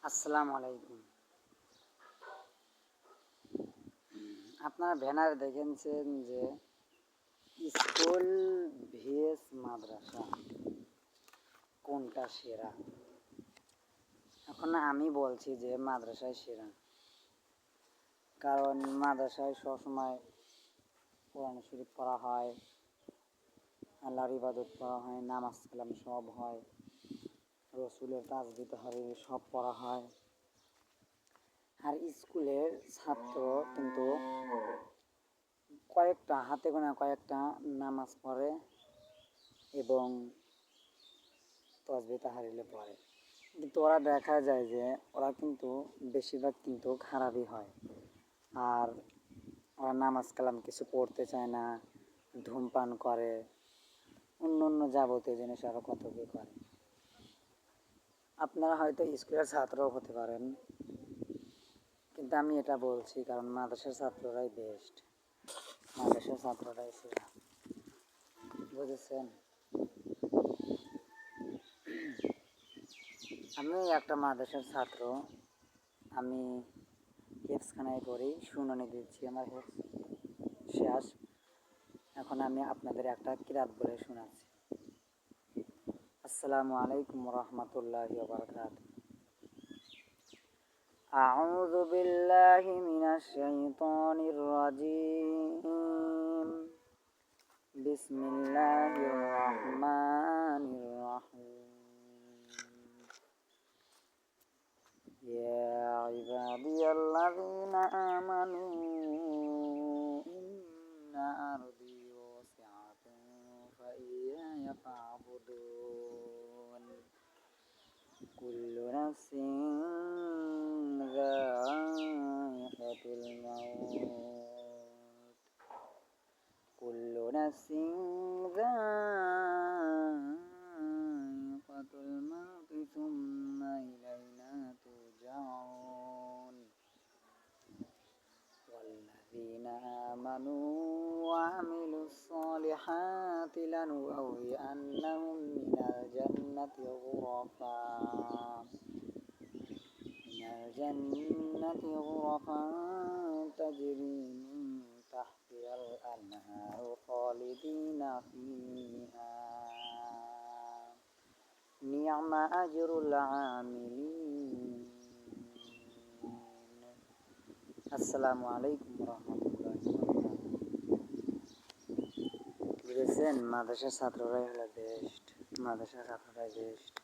আসসালামু আলাইকুম। আপনারা ব্যানারে দেখেছেন যে স্কুল ভিএস মাদ্রাসা কোনটা সেরা। এখন আমি বলছি যে মাদ্রাসায় সেরা, কারণ মাদ্রাসায় সবসময় কোরআন শরীফ পড়া হয়, আল্লাহর ইবাদত করা হয়, নামাজ কালাম সব হয়, রসুলের তাজবিদ তাহরীর সব পড়া হয়। আর স্কুলের ছাত্র কিন্তু কয়েকটা হাতে গোনা কয়েকটা নামাজ পড়ে এবং তাসবিহ তাহলিল পড়ে, কিন্তু ওরা দেখা যায় যে ওরা কিন্তু বেশিরভাগ কিন্তু খারাপই হয়। আর ওরা নামাজ কালাম কিছু পড়তে চায় না, ধূমপান করে, অন্য অন্য যাবতীয় জিনিস আরও কত কী করে। আপনারা হয়তো স্কুলের ছাত্রও হতে পারেন, কিন্তু আমি এটা বলছি কারণ মাদ্রাসার ছাত্ররাই বেস্ট, মাদ্রাসার ছাত্ররাই সেরা, বুঝেছেন? আমি একটা মাদ্রাসার ছাত্র, আমি হেফজখানায় পড়ি, শুনানি দিচ্ছি, আমার হেফজ শেষ। এখন আমি আপনাদের একটা কিরাত বলে শোনাচ্ছি। আসসালামু আলাইকুম রহমতুল্লাহি ওয়া বারাকাতুহু। আউযু বিল্লাহি মিনাশ শাইতানির রাজীম। বিসমিল্লাহির রহমানির রহিম। ইয়া ইবাদিয়াল্লাযীনা আমানু ইন্না আরদি ওয়াসি'আতুন ফাইয়ায়া ফা'বুদুন। কুল্লু নাফসিন যায়িকাতুল মাউত। কুল্লু নাফসিন যায়িকাতুল মাউত সুম্মা ইলাইনা তুরজাউন। ওয়াল্লাযীনা আমানু ওয়া আমিলুস সালিহাতি লানুবাউইআন্নাহুম মিনাল জান্নাতি গুরাফান তাজরি মিন তাহতিহাল আনহারু খালিদিনা ফিহা নি'মা আজরুল আমিলিন। আসসালামু আলাইকুম রহমতুল্লাহি ওয়া বারাকাতুহু। বুঝেছেন? মাদ্রাসার ছাত্ররাই হলো বেস্ট, মাদ্রাসার ছাত্ররাই বেস্ট।